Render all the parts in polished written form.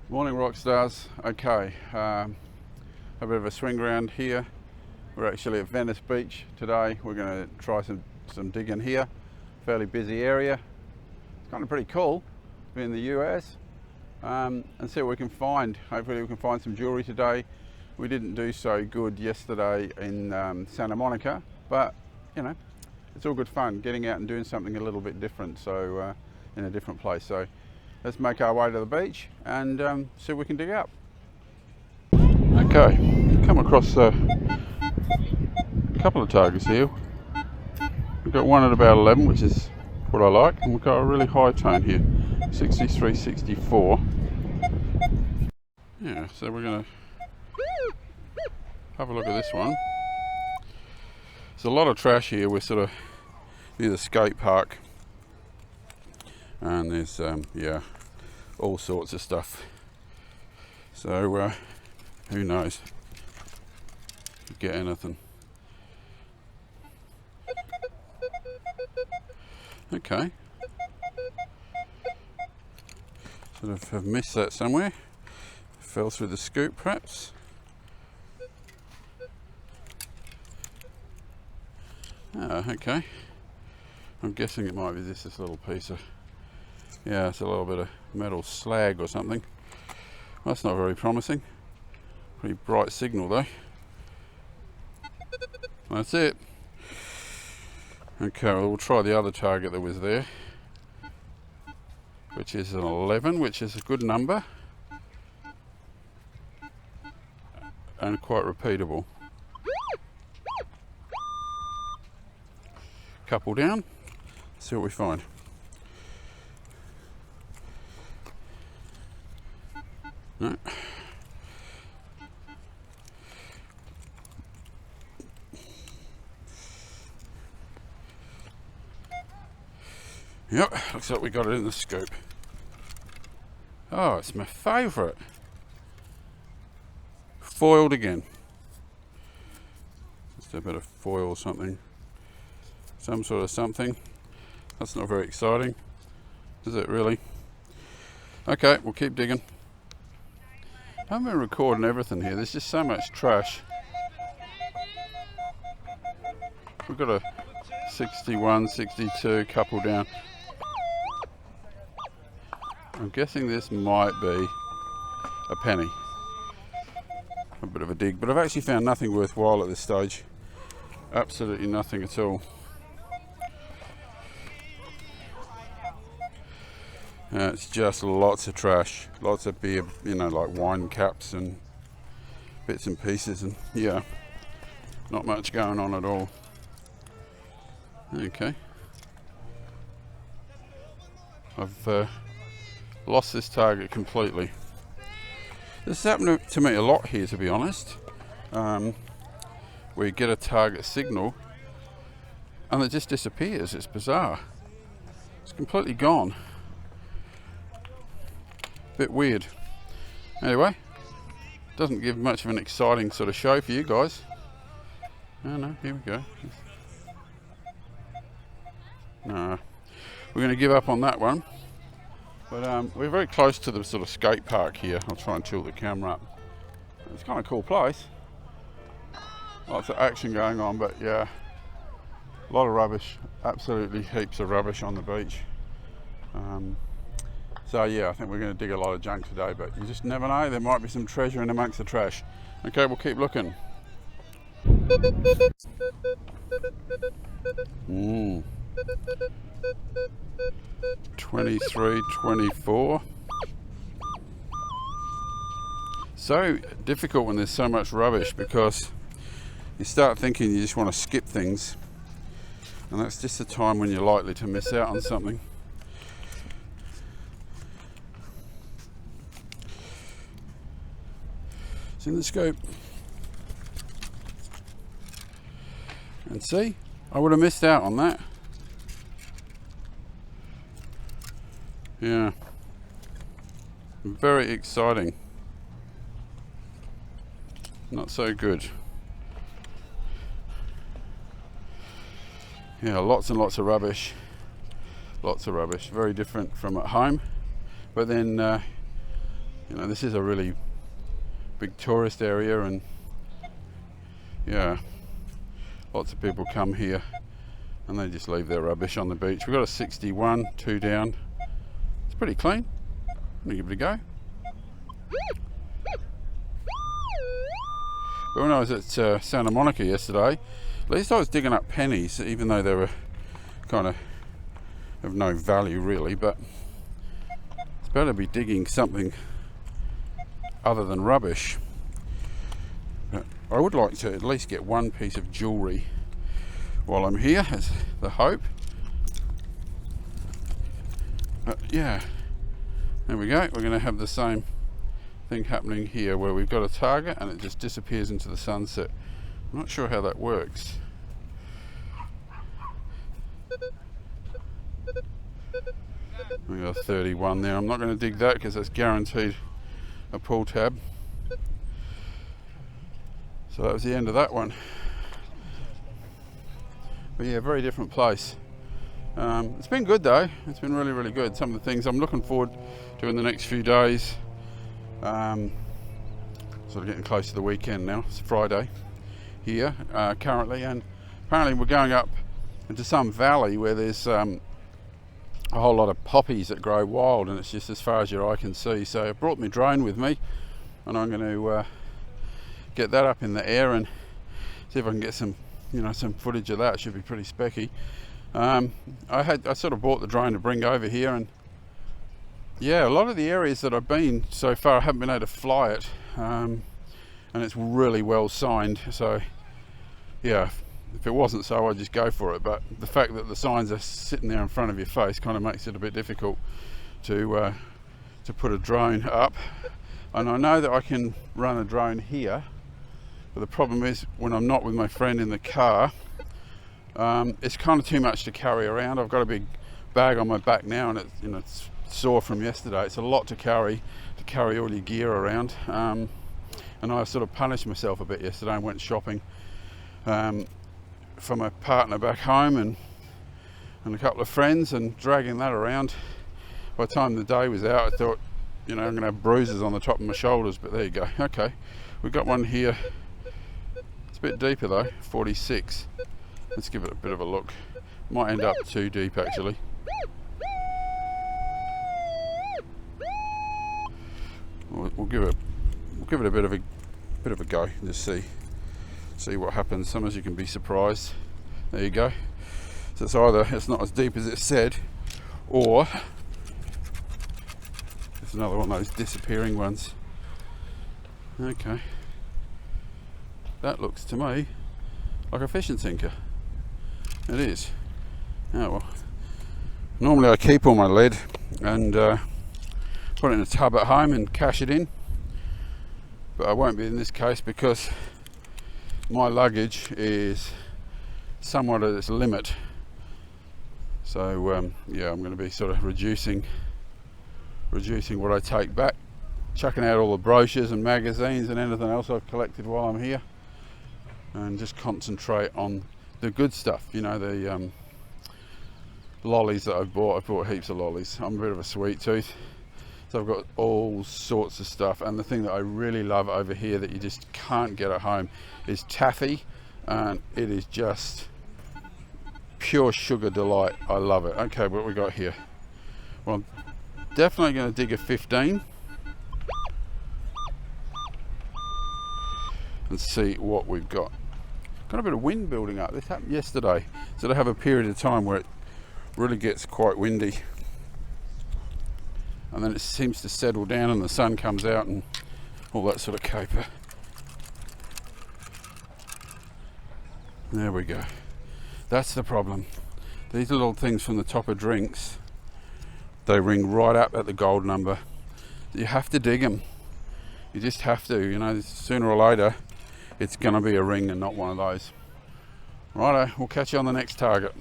Morning rock stars. Okay, a bit of a swing round here. We're actually at Venice Beach today. We're going to try some digging here. Fairly busy area. It's kind of pretty cool to be in the US and see what we can find. Hopefully we can find some jewelry today. We didn't do so good yesterday in Santa Monica, but you know, it's all good fun getting out and doing something a little bit different, so in a different place. So let's make our way to the beach and see what we can dig up. Okay, come across a couple of targets here. We've got one at about 11, which is what I like, and we've got a really high tone here, 63, 64. Yeah, so we're going to have a look at this one. There's a lot of trash here. We're sort of near the skate park, and there's yeah, all sorts of stuff. So who knows? Could get anything. Okay. Sort of have missed that somewhere. Fell through the scoop, perhaps. Ah, okay. I'm guessing it might be this little piece of, yeah, it's a little bit of metal slag or something. Well, that's not very promising. Pretty bright signal though. That's it. Okay, well, we'll try the other target that was there, which is an 11, which is a good number and quite repeatable. Couple down, see what we find. No. Yep, looks like we got it in the scoop. Oh, it's my favourite. Foiled again. Just a bit of foil or something. Some sort of something. That's not very exciting, is it really? Okay, we'll keep digging. I haven't been recording everything here. There's just so much trash. We've got a 61, 62, couple down. I'm guessing this might be a penny. A bit of a dig, but I've actually found nothing worthwhile at this stage. Absolutely nothing at all. It's just lots of trash, lots of beer, you know, like wine caps and bits and pieces, and yeah, not much going on at all. Okay, I've lost this target completely. This has happened to me a lot here, to be honest, where you get a target signal and it just disappears. It's bizarre. It's completely gone. Bit weird. Anyway, doesn't give much of an exciting sort of show for you guys. Oh no, here we go. No, we're going to give up on that one. But we're very close to the sort of skate park here. I'll try and tilt the camera up. It's kind of a cool place. Lots of action going on, but yeah, a lot of rubbish. Absolutely heaps of rubbish on the beach. So yeah, I think we're going to dig a lot of junk today, but you just never know. There might be some treasure in amongst the trash. Okay, we'll keep looking. 23, 24. So difficult when there's so much rubbish, because you start thinking you just want to skip things, and that's just the time when you're likely to miss out on something. It's in the scope. And see, I would have missed out on that. Yeah, very exciting. Not so good. Yeah, lots and lots of rubbish. Lots of rubbish. Very different from at home. But then You know, this is a really big tourist area, and yeah, lots of people come here and they just leave their rubbish on the beach. We've got a 61, 2 down. It's pretty clean. I'm gonna give it a go. But when I was at Santa Monica yesterday, at least I was digging up pennies, even though they were kind of no value really, but it's better to be digging something other than rubbish. But I would like to at least get one piece of jewellery while I'm here, as the hope. But yeah, there we go. We're going to have the same thing happening here, where we've got a target and it just disappears into the sunset. I'm not sure how that works. We got 31 there. I'm not going to dig that because that's guaranteed a pull tab. So that was the end of that one. But yeah, very different place. It's been good though. It's been really, really good. Some of the things I'm looking forward to in the next few days. Sort of getting close to the weekend now. It's Friday here currently, and apparently we're going up into some valley where there's a whole lot of poppies that grow wild, and it's just as far as your eye can see. So I brought my drone with me, and I'm going to get that up in the air and see if I can get some, you know, some footage of that. It should be pretty specky. I sort of bought the drone to bring over here, and yeah, a lot of the areas that I've been so far I haven't been able to fly it, and it's really well signed. So yeah, if it wasn't so, I'd just go for it. But the fact that the signs are sitting there in front of your face kind of makes it a bit difficult to put a drone up. And I know that I can run a drone here, but the problem is when I'm not with my friend in the car, it's kind of too much to carry around. I've got a big bag on my back now, and it's sore from yesterday. It's a lot to carry all your gear around, and I sort of punished myself a bit yesterday and went shopping for my partner back home and a couple of friends, and dragging that around. By the time the day was out, I thought, you know, I'm gonna have bruises on the top of my shoulders, but there you go. Okay, we've got one here. It's a bit deeper though, 46. Let's give it a bit of a look. Might end up too deep actually. We'll give it a bit of a go and just see what happens. Sometimes you can be surprised. There you go. So it's either it's not as deep as it said, or it's another one of those disappearing ones. Okay, that looks to me like a fishing sinker. It is. Oh well. Normally I keep all my lead and put it in a tub at home and cash it in, but I won't be in this case because my luggage is somewhat at its limit. So yeah, I'm going to be sort of reducing what I take back, chucking out all the brochures and magazines and anything else I've collected while I'm here, and just concentrate on the good stuff. You know, the lollies that I've bought. Heaps of lollies. I'm a bit of a sweet tooth, so I've got all sorts of stuff. And the thing that I really love over here that you just can't get at home is taffy, and it is just pure sugar delight. I love it. Okay, what we got here? Well, I'm definitely going to dig a 15 and see what we've got. Got a bit of wind building up. This happened yesterday, so they have a period of time where it really gets quite windy, and then it seems to settle down and the sun comes out and all that sort of caper. There we go. That's the problem. These little things from the top of drinks, they ring right up at the gold number. You have to dig them. You just have to. You know, sooner or later it's going to be a ring and not one of those. Righto, we'll catch you on the next target.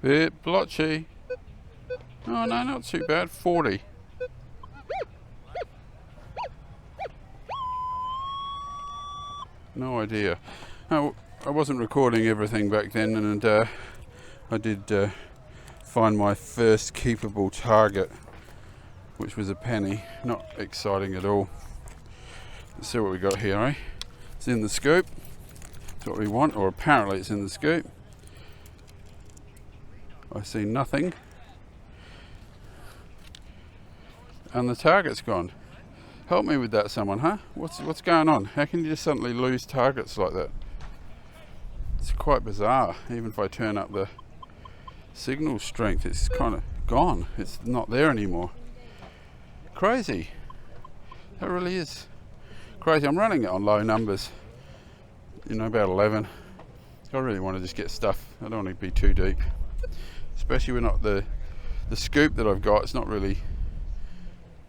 Bit blotchy. Oh no, not too bad. 40. No idea. No, I wasn't recording everything back then, and I did find my first keepable target, which was a penny. Not exciting at all. Let's see what we got here, eh? It's in the scoop. That's what we want, or apparently it's in the scoop. I see nothing. And the target's gone. Help me with that, someone, huh? What's going on? How can you just suddenly lose targets like that? It's quite bizarre. Even if I turn up the signal strength, it's kind of gone. It's not there anymore. Crazy. That really is crazy. I'm running it on low numbers. You know, about 11. I really want to just get stuff. I don't want to be too deep. Especially when not the scoop that I've got, it's not really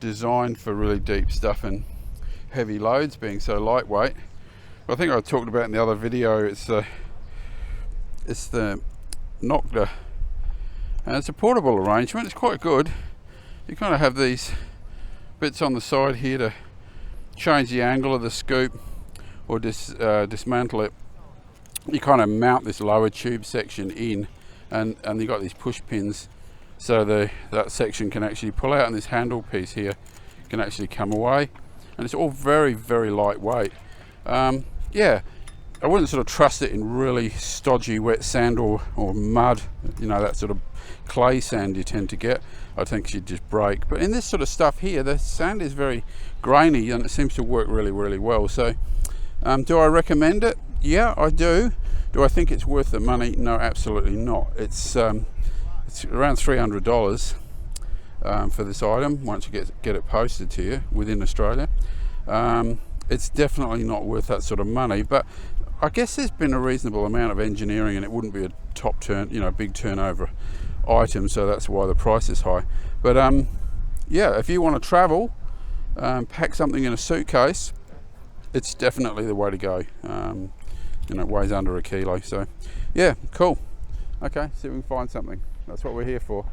designed for really deep stuff and heavy loads, being so lightweight. But I think I talked about in the other video, it's the Nocta, and it's a portable arrangement. It's quite good. You kind of have these bits on the side here to change the angle of the scoop or dismantle it. You kind of mount this lower tube section in, and you've got these push pins, so that section can actually pull out, and this handle piece here can actually come away, and it's all very, very lightweight. Yeah, I wouldn't sort of trust it in really stodgy wet sand or mud, you know, that sort of clay sand you tend to get. I think she'd just break. But in this sort of stuff here, the sand is very grainy and it seems to work really, really well. So do I recommend it? Yeah, I do. Do I think it's worth the money? No, absolutely not. It's around $300 for this item once you get it posted to you within Australia. It's definitely not worth that sort of money, but I guess there's been a reasonable amount of engineering, and it wouldn't be a big turnover item, so that's why the price is high. But yeah, if you want to travel, pack something in a suitcase, it's definitely the way to go. You know, it weighs under a kilo, so yeah, cool. Okay, see if we can find something. That's what we're here for.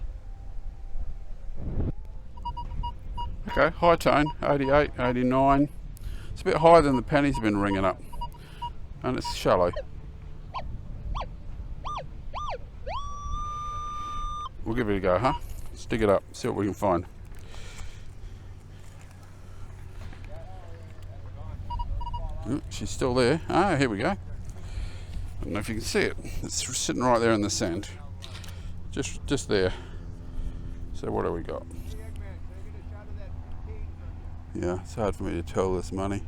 Okay, high tone, 88, 89. It's a bit higher than the pennies have been ringing up, and it's shallow. We'll give it a go, huh? Stick it up, see what we can find. Oh, she's still there. Ah, here we go. I don't know if you can see it. It's sitting right there in the sand. Just there. So what do we got? Yeah, it's hard for me to tell this money.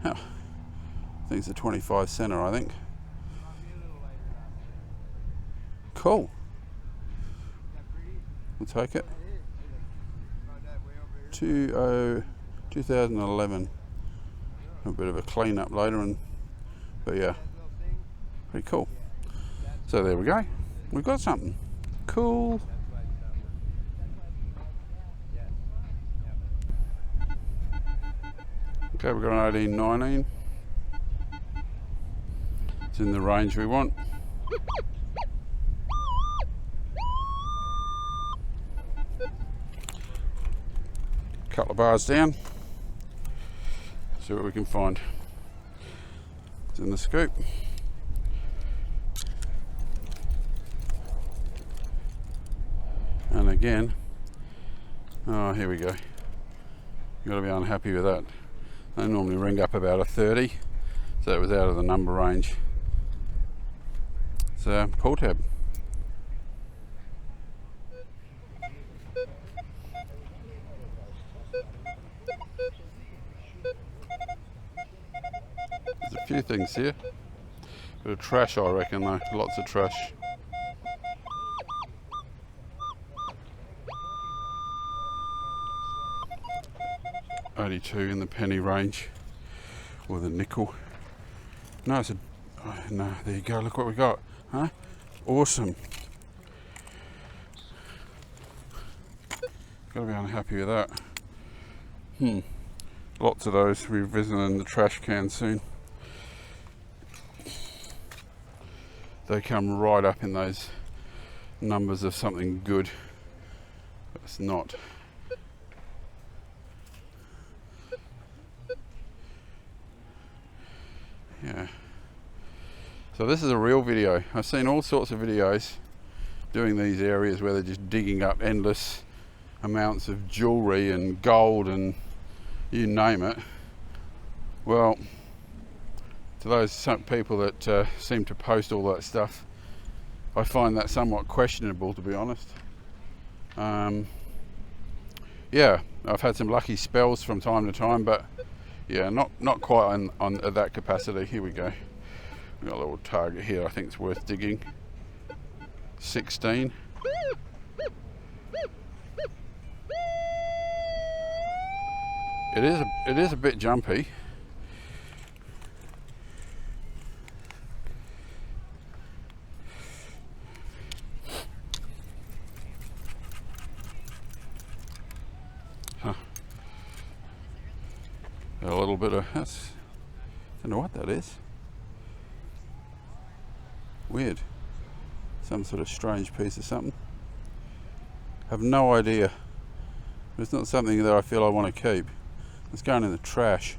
Oh, I think it's a 25 center, I think. Cool. We'll take it. 2011. A bit of a clean up later, but yeah, pretty cool. So there we go. We've got something cool. Okay, we've got an 1819. It's in the range we want. Couple of bars down. See what we can find. It's in the scoop. And again, oh, here we go. You've got to be unhappy with that. They normally ring up about a 30, so it was out of the number range. So, pull tab. There's a few things here. Bit of trash, I reckon, though. Lots of trash. $82 in the penny range, or the nickel. No, it's a. Oh, no, there you go. Look what we got, huh? Awesome. Got to be unhappy with that. Lots of those. We're visiting the trash can soon. they come right up in those numbers of something good. But it's not. Yeah. So this is a real video. I've seen all sorts of videos doing these areas where they're just digging up endless amounts of jewellery and gold and you name it. Well, to those people that seem to post all that stuff, I find that somewhat questionable, to be honest. Yeah, I've had some lucky spells from time to time, but yeah, not quite on at that capacity. Here we go. We've got a little target here. I think it's worth digging. 16. It is a bit jumpy. Huh. A little bit of that's. I don't know what that is. Weird. Some sort of strange piece of something. Have no idea. It's not something that I feel I want to keep. It's going in the trash.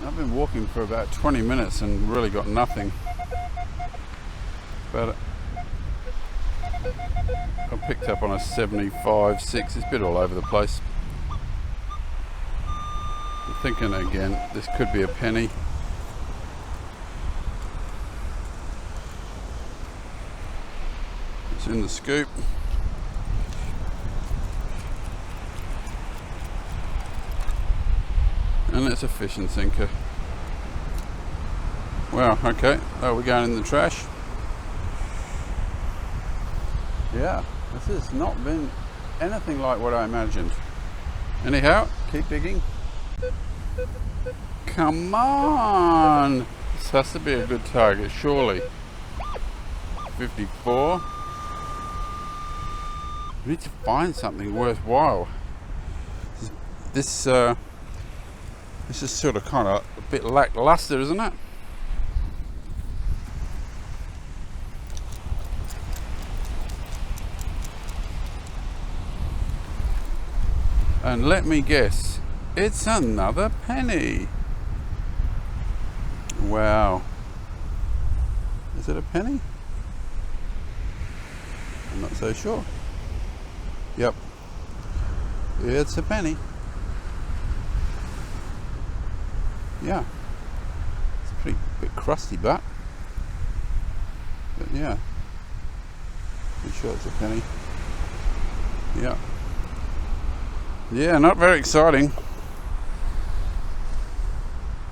I've been walking for about 20 minutes and really got nothing. But I picked up on a 75, 6. It's a bit all over the place. I'm thinking again, this could be a penny. It's in the scoop. And it's a fishing sinker. Wow, okay. Oh, we're going in the trash. Yeah, this has not been anything like what I imagined. Anyhow, keep digging. Come on! This has to be a good target, surely. 54. We need to find something worthwhile. This is sort of kind of a bit lackluster, isn't it? And let me guess, it's another penny. Wow. Is it a penny? I'm not so sure. Yep. It's a penny. Yeah. It's a pretty bit crusty, but yeah. I'm sure it's a penny. Yeah. Yeah, not very exciting.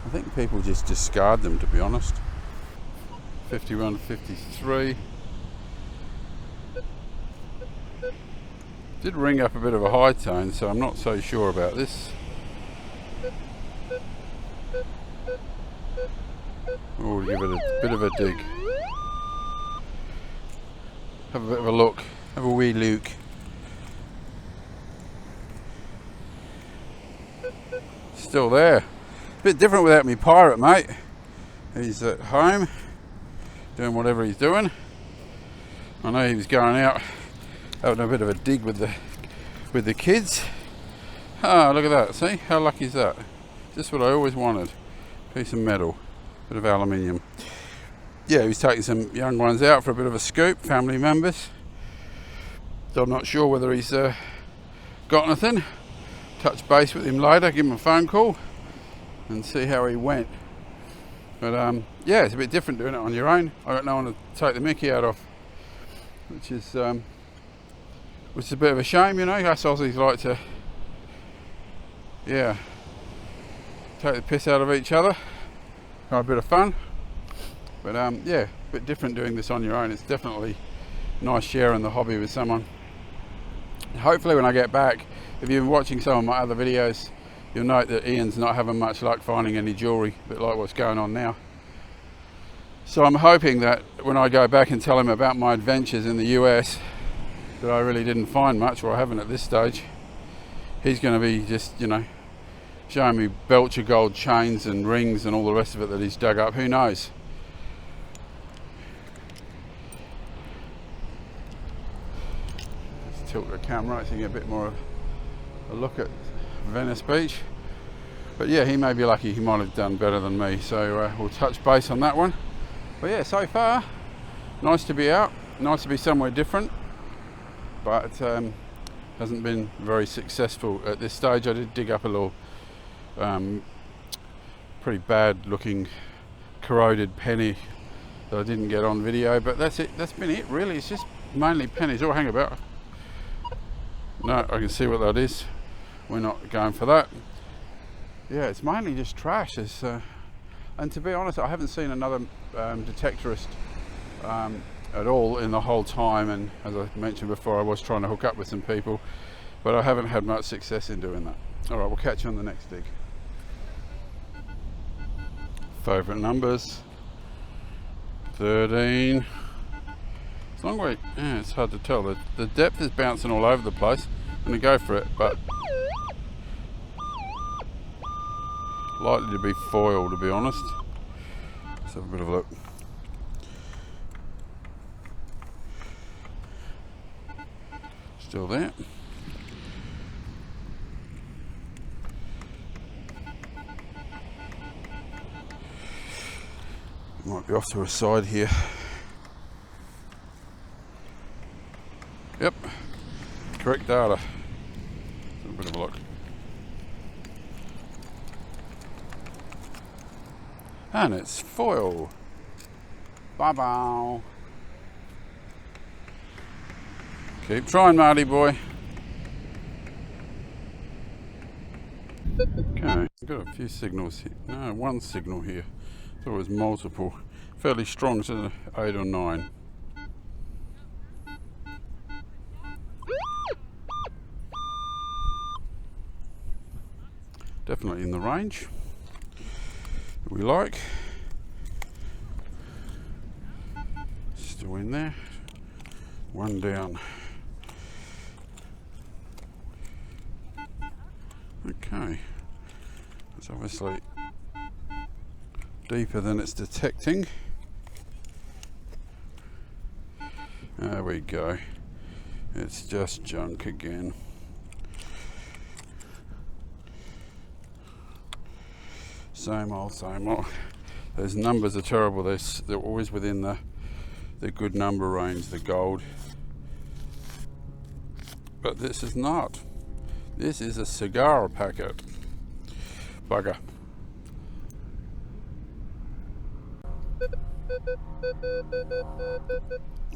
I think people just discard them, to be honest. 51, 53. Did ring up a bit of a high tone, so I'm not so sure about this. Oh, we'll give it a bit of a dig. Have a bit of a look. Have a wee look. Still there. Bit different without me pirate mate. He's at home doing whatever he's doing. I know he was going out having a bit of a dig with the kids. Ah, look at that. See how lucky is that? Just what I always wanted. Piece of metal, bit of aluminium. Yeah, he was taking some young ones out for a bit of a scoop, family members. So I'm not sure whether he's got anything. Touch base with him later, give him a phone call and see how he went. But yeah, it's a bit different doing it on your own. I got no one to take the mickey out of, which is a bit of a shame, you know. Us Aussies like to, yeah, take the piss out of each other, have a bit of fun. But yeah, a bit different doing this on your own. It's definitely nice sharing the hobby with someone. Hopefully when I get back, if you've been watching some of my other videos, you'll note that Ian's not having much luck finding any jewellery, a bit like what's going on now. So I'm hoping that when I go back and tell him about my adventures in the US, that I really didn't find much, or I haven't at this stage, he's going to be just, you know, showing me belcher gold chains and rings and all the rest of it that he's dug up. Who knows? Let's tilt the camera so you get a bit more of a look at Venice Beach. But yeah, he may be lucky, he might have done better than me, so we'll touch base on that one. But yeah, so far, nice to be out, nice to be somewhere different, but hasn't been very successful at this stage. I did dig up a little pretty bad looking corroded penny that I didn't get on video, but that's it, that's been it really. It's just mainly pennies. Oh, hang about. No, I can see what that is. We're not going for that. Yeah, it's mainly just trash. It's, and to be honest, I haven't seen another detectorist at all in the whole time, and as I mentioned before, I was trying to hook up with some people, but I haven't had much success in doing that. Alright, we'll catch you on the next dig. Favourite numbers, 13. It's a long way, yeah, it's hard to tell. The depth is bouncing all over the place. I'm going to go for it, but likely to be foil, to be honest. Let's have a bit of a look. Still there. Might be off to a side here. Yep, correct data. Let's have a bit of a look. And it's foil. Bye-bye. Keep trying, Marty boy. Okay, I've got a few signals here. No, one signal here. Thought it was multiple. Fairly strong, so 8 or 9. Definitely in the range that we like. Still in there. One down. Okay, it's obviously deeper than it's detecting. There we go. It's just junk again. Same old, same old. Those numbers are terrible. They're always within the good number range, the gold. But this is not. This is a cigar packet. Bugger.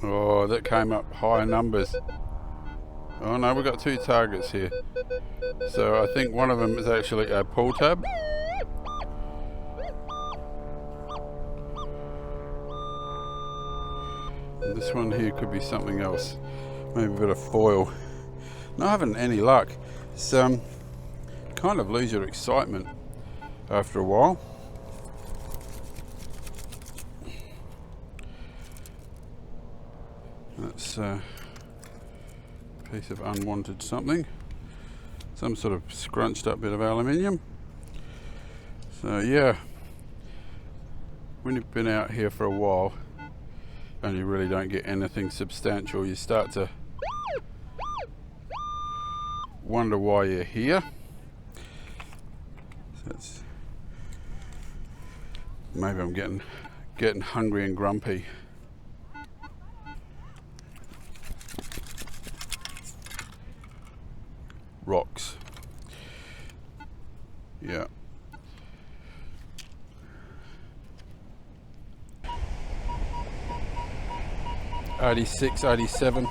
Oh, that came up higher numbers. Oh no, we've got 2 targets here. So I think one of them is actually a pull tab. And this one here could be something else. Maybe a bit of foil. Not having any luck. It's kind of lose your excitement after a while. That's a piece of unwanted something. Some sort of scrunched up bit of aluminium. So yeah, when you've been out here for a while and you really don't get anything substantial, you start to wonder why you're here. So it's, maybe I'm getting hungry and grumpy. Rocks. Yeah. '86, '87.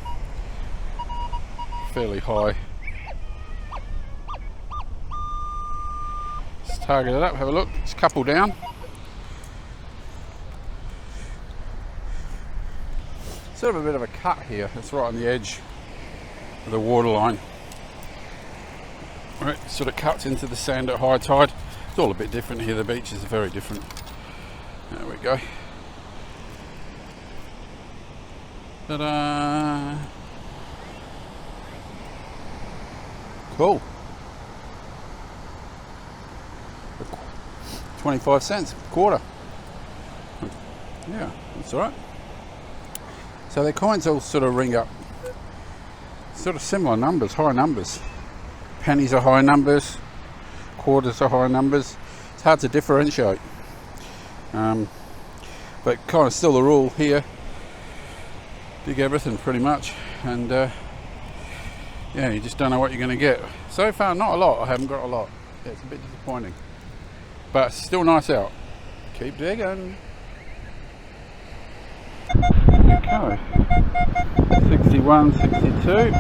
Fairly high. Let's target it up, have a look. It's a couple down. Sort of a bit of a cut here. It's right on the edge of the water line. Right, sort of cuts into the sand at high tide. It's all a bit different here. The beaches are very different. There we go. Ta-da! Cool. 25 cents, quarter. Yeah, that's all right. So their coins all sort of ring up sort of similar numbers, high numbers. Pennies are high numbers, quarters are high numbers. It's hard to differentiate. But kind of still the rule here. Dig everything pretty much, and yeah, you just don't know what you're going to get. So far, not a lot. I haven't got a lot. Yeah, it's a bit disappointing, but still nice out. Keep digging. Okay, 61, 62.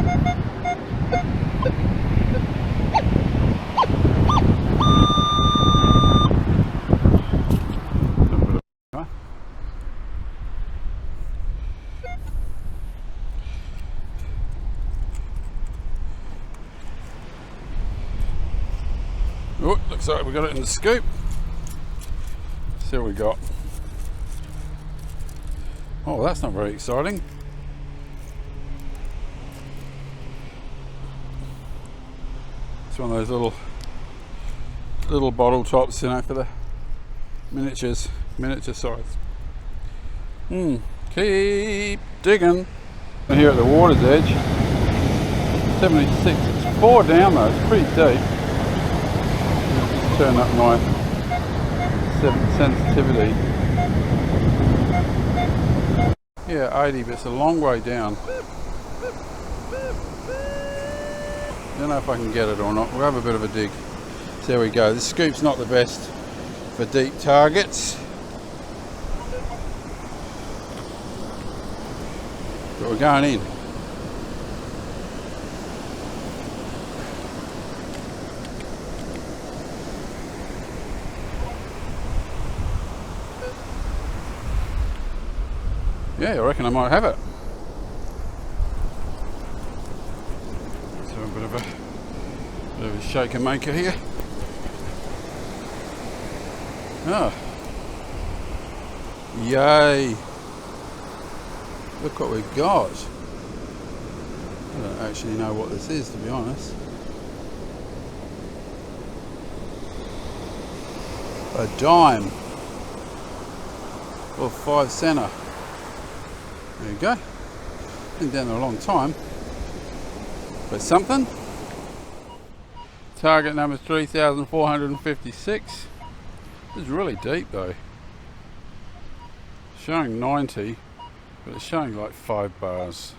Oh, looks like we got it in the scoop. See what we got. Oh, that's not very exciting. It's one of those little bottle tops, you know, for the miniature size. Keep digging. Here at the water's edge, 76. It's 4 down though. It's pretty deep. Turn up my sensitivity. Yeah, 80, but it's a long way down. Don't know if I can get it or not. We'll have a bit of a dig. So there we go. This scoop's not the best for deep targets, but we're going in. Yeah, I reckon I might have it. So a bit of a shaker maker here. Ah, yay! Look what we've got. I don't actually know what this is, to be honest. A dime or 5 center. There you go. Been down there a long time, but something. Target number 3,456. This is really deep though. Showing 90, but it's showing like 5 bars.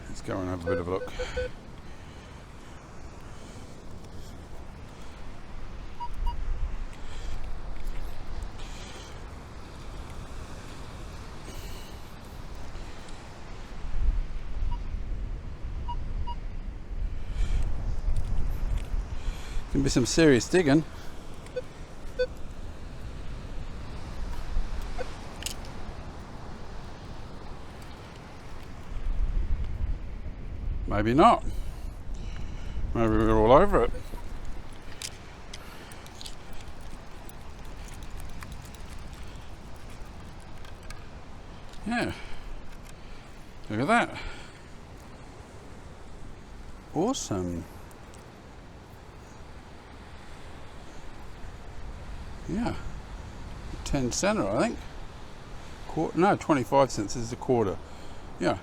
Let's go and have a bit of a look. Can be some serious digging. Maybe not. Maybe we're all over it. Yeah. Look at that. Awesome. Yeah. 10 center, I think. No, 25 cents is a quarter. Yeah.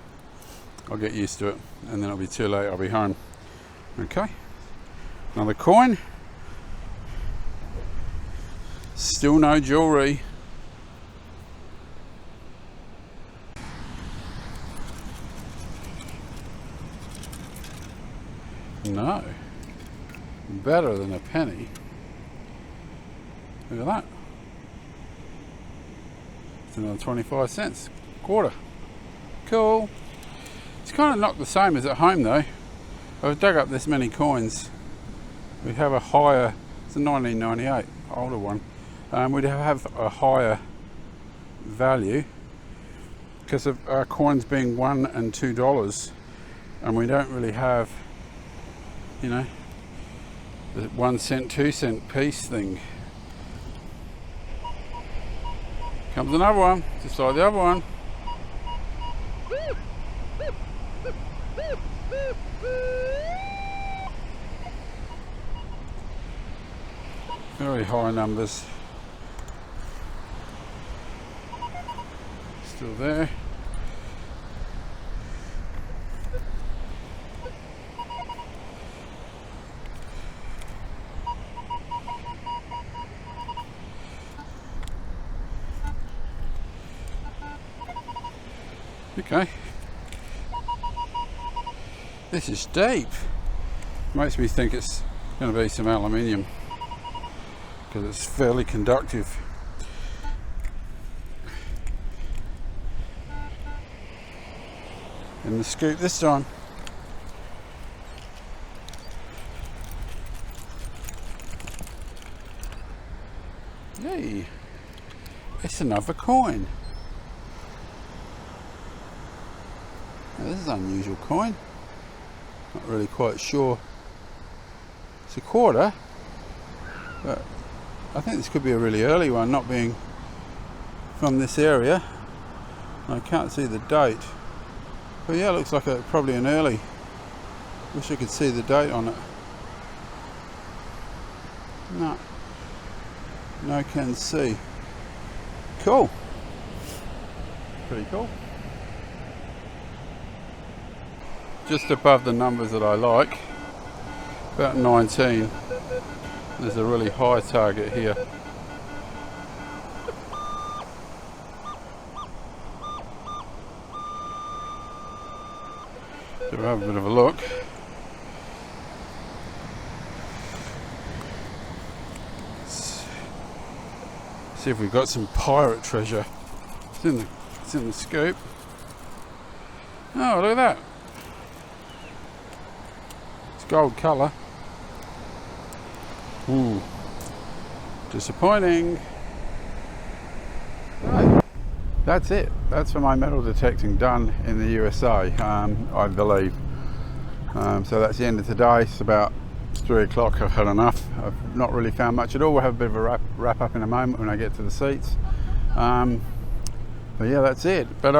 I'll get used to it, and then it'll be too late. I'll be home. Okay. Another coin. Still no jewelry. No. Better than a penny. Look at that. It's another 25 cents. Quarter. Cool. It's kind of not the same as at home though. I've dug up this many coins. We have a higher, it's a 1998, older one. We'd have a higher value because of our coins being $1 and $2, and we don't really have, you know, the 1 cent, 2 cent piece thing. Comes another one, just like the other one. Very high numbers. Still there. Okay. This is deep. Makes me think it's going to be some aluminium because it's fairly conductive. In the scoop this time. Hey, it's another coin. Now, this is an unusual coin. Not really quite sure. It's a quarter, but I think this could be a really early one, not being from this area. I can't see the date. But yeah, it looks like probably an early. Wish I could see the date on it. No can see. Cool. Pretty cool. Just above the numbers that I like, about 19. There's a really high target here. So we'll have a bit of a look. See if we've got some pirate treasure. It's in the scoop. Oh, look at that. It's gold colour. Ooh. Disappointing. Right. That's it. That's for my metal detecting done in the USA, I believe. So that's the end of today. It's about 3 o'clock. I've had enough. I've not really found much at all. We'll have a bit of a wrap up in a moment when I get to the seats. But yeah, that's it. But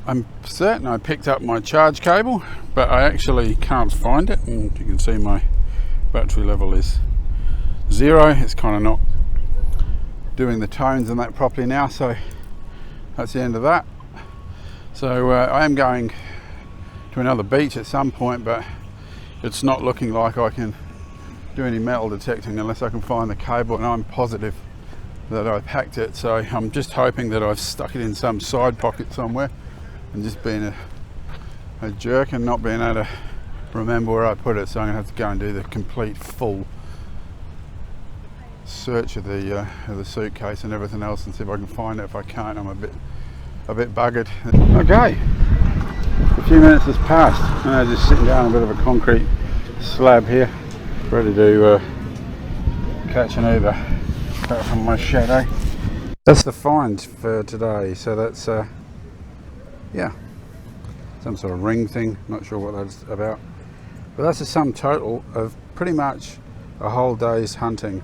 I'm certain I picked up my charge cable, but I actually can't find it, and you can see my battery level is 0. It's kind of not doing the tones and that properly now, so that's the end of that. So I am going to another beach at some point, but it's not looking like I can do any metal detecting unless I can find the cable, and I'm positive that I packed it. So I'm just hoping that I've stuck it in some side pocket somewhere and just being a jerk and not being able to remember where I put it. So I'm gonna have to go and do the complete full search of the suitcase and everything else and see if I can find it. If I can't, I'm a bit buggered. Okay, a few minutes has passed and I'm just sitting down on a bit of a concrete slab here, ready to catch an Uber back from my shadow. That's the find for today. So that's yeah, some sort of ring thing, not sure what that's about, but that's the sum total of pretty much a whole day's hunting.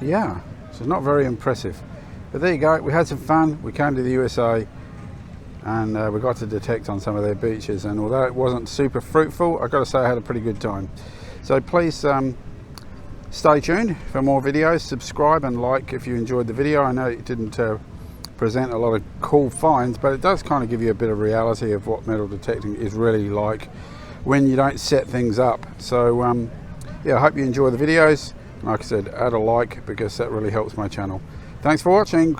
Yeah, so not very impressive, but there you go. We had some fun. We came to the USA and we got to detect on some of their beaches, and although it wasn't super fruitful, I've got to say I had a pretty good time. So please stay tuned for more videos, subscribe and like if you enjoyed the video. I know it didn't present a lot of cool finds, but it does kind of give you a bit of reality of what metal detecting is really like when you don't set things up. So yeah, I hope you enjoy the videos. Like I said, add a like because that really helps my channel. Thanks for watching.